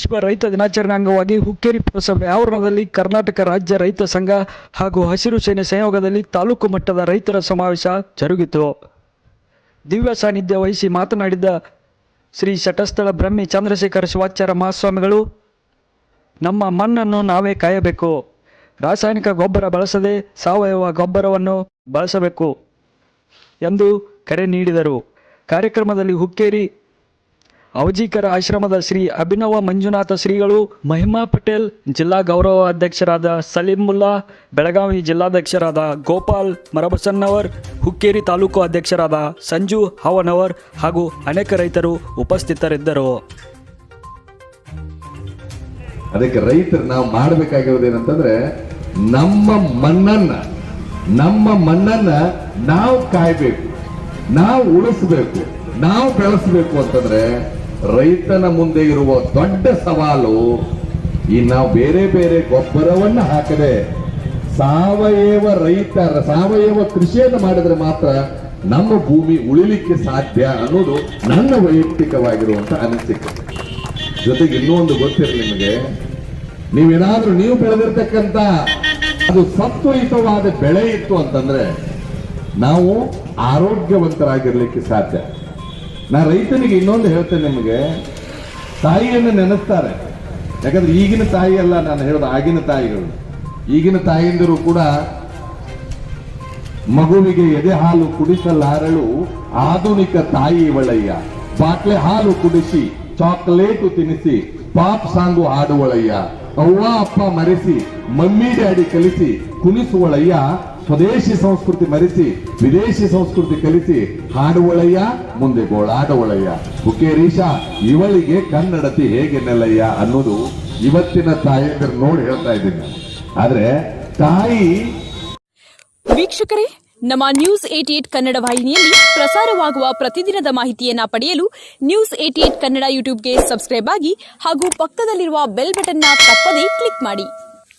ವಿಶ್ವ ರೈತ ದಿನಾಚರಣೆ ಅಂಗವಾಗಿ ಹುಕ್ಕೇರಿ ಪುರಸಭೆ ಆವರಣದಲ್ಲಿ ಕರ್ನಾಟಕ ರಾಜ್ಯ ರೈತ ಸಂಘ ಹಾಗೂ ಹಸಿರು ಸೇನೆ ಸಂಯೋಗದಲ್ಲಿ ತಾಲೂಕು ಮಟ್ಟದ ರೈತರ ಸಮಾವೇಶ ಜರುಗಿತು. ದಿವ್ಯ ಸಾನ್ನಿಧ್ಯ ವಹಿಸಿ ಮಾತನಾಡಿದ ಶ್ರೀ ಶಟಸ್ಥಳ ಬ್ರಹ್ಮಿ ಚಂದ್ರಶೇಖರ ಶಿವಾಚಾರ್ಯ ಮಹಾಸ್ವಾಮಿಗಳು, ನಮ್ಮ ಮಣ್ಣನ್ನು ನಾವೇ ಕಾಯಬೇಕು, ರಾಸಾಯನಿಕ ಗೊಬ್ಬರ ಬಳಸದೆ ಸಾವಯವ ಗೊಬ್ಬರವನ್ನು ಬಳಸಬೇಕು ಎಂದು ಕರೆ ನೀಡಿದರು. ಕಾರ್ಯಕ್ರಮದಲ್ಲಿ ಹುಕ್ಕೇರಿ ಅವಜೀಕರ ಆಶ್ರಮದ ಶ್ರೀ ಅಭಿನವ ಮಂಜುನಾಥ ಶ್ರೀಗಳು, ಮಹಿಮಾ ಪಟೇಲ್ ಜಿಲ್ಲಾ ಗೌರವ ಅಧ್ಯಕ್ಷರಾದ ಸಲೀಮುಲ್ಲಾ, ಬೆಳಗಾವಿ ಜಿಲ್ಲಾಧ್ಯಕ್ಷರಾದ ಗೋಪಾಲ್ ಮರಬಸನ್ನವರ್, ಹುಕ್ಕೇರಿ ತಾಲೂಕು ಅಧ್ಯಕ್ಷರಾದ ಸಂಜು ಹಾವನವರ್ ಹಾಗೂ ಅನೇಕ ರೈತರು ಉಪಸ್ಥಿತರಿದ್ದರು. ಅದಕ್ಕೆ ರೈತರು ನಾವು ಮಾಡಬೇಕಾಗಿರೋದೇನಂತಂದ್ರೆ ನಮ್ಮ ಮಣ್ಣನ್ನ ನಾವು ಕಾಯ್ಬೇಕು, ನಾವು ಉಳಿಸ್ಬೇಕು, ನಾವು ಬೆಳೆಸಬೇಕು ಅಂತಂದ್ರೆ ರೈತನ ಮುಂದೆ ಇರುವ ದೊಡ್ಡ ಸವಾಲು ಈ ನಾವು ಬೇರೆ ಬೇರೆ ಗೊಬ್ಬರವನ್ನ ಹಾಕದೆ ಸಾವಯವ ಕೃಷಿಯನ್ನು ಮಾಡಿದ್ರೆ ಮಾತ್ರ ನಮ್ಮ ಭೂಮಿ ಉಳಿಲಿಕ್ಕೆ ಸಾಧ್ಯ ಅನ್ನೋದು ನನ್ನ ವೈಯಕ್ತಿಕವಾಗಿರುವಂತ ಅನಿಸಿಕೆ. ಜೊತೆಗೆ ಇನ್ನೂ ಒಂದು ಗೊತ್ತಿರಲಿ ನಿಮಗೆ, ನೀವು ಬೆಳೆದಿರ್ತಕ್ಕಂಥ ಅದು ಸತ್ವಯುತವಾದ ಬೆಳೆ ಇತ್ತು ಅಂತಂದ್ರೆ ನಾವು ಆರೋಗ್ಯವಂತರಾಗಿರ್ಲಿಕ್ಕೆ ಸಾಧ್ಯ. ನಾ ರೈತನಿಗೆ ಇನ್ನೊಂದು ಹೇಳ್ತೇನೆ, ನಿಮಗೆ ತಾಯಿಯನ್ನು ನೆನೆಸ್ತಾರೆ. ಯಾಕಂದ್ರೆ ಈಗಿನ ತಾಯಿ ಅಲ್ಲ ನಾನು ಹೇಳೋದು, ಆಗಿನ ತಾಯಿಗಳು. ಈಗಿನ ತಾಯಿಂದರು ಕೂಡ ಮಗುವಿಗೆ ಎದೆ ಹಾಲು ಕುಡಿಸಲಾರಳು ಆಧುನಿಕ ತಾಯಿ ಇವಳಯ್ಯ, ಬಾಟ್ಲೆ ಹಾಲು ಕುಡಿಸಿ ಚಾಕ್ಲೇಟು ತಿನ್ನಿಸಿ ಪಾಪ್ ಸಾಂಗು ಹಾಡುವಳಯ್ಯ, ಅವ್ವ ಅಪ್ಪ ಮರೆಸಿ ಮಮ್ಮಿ ಡ್ಯಾಡಿ ಕಲಿಸಿ ಕುಣಿಸುವಳಯ್ಯ, ಸ್ವದೇಶಿ ಸಂಸ್ಕೃತಿ ಮರೆಸಿ ವಿದೇಶಿ ಸಂಸ್ಕೃತಿ ಕಲಿಸಿ ಹಾಡುವಳಯ್ಯ, ಮುಂದೆ ಗೋಳಾಡುವಳಯ್ಯ. ಹುಕ್ಕೇರೀಶ ಇವಳಿಗೆ ಕನ್ನಡತಿ ಹೇಗೆ ನೆಲಯ್ಯ ಅನ್ನೋದು ಇವತ್ತಿನ ತಾಯಂದಿರು ನೋಡಿ ಹೇಳ್ತಾ ಇದ್ದೀನಿ. ಆದ್ರೆ ತಾಯಿ. ವೀಕ್ಷಕರೇ, ನಮ್ಮ ನ್ಯೂಸ್ 88 ಕನ್ನಡ ವಾಹಿನಿಯಲ್ಲಿ ಪ್ರಸಾರವಾಗುವ ಪ್ರತಿದಿನದ ಮಾಹಿತಿಯನ್ನ ಪಡೆಯಲು ನ್ಯೂಸ್ 88 ಕನ್ನಡ ಯೂಟ್ಯೂಬ್ಗೆ ಸಬ್ಸ್ಕ್ರೈಬ್ ಆಗಿ ಹಾಗೂ ಪಕ್ಕದಲ್ಲಿರುವ ಬೆಲ್ ಬಟನ್ನ ತಪ್ಪದೇ ಕ್ಲಿಕ್ ಮಾಡಿ.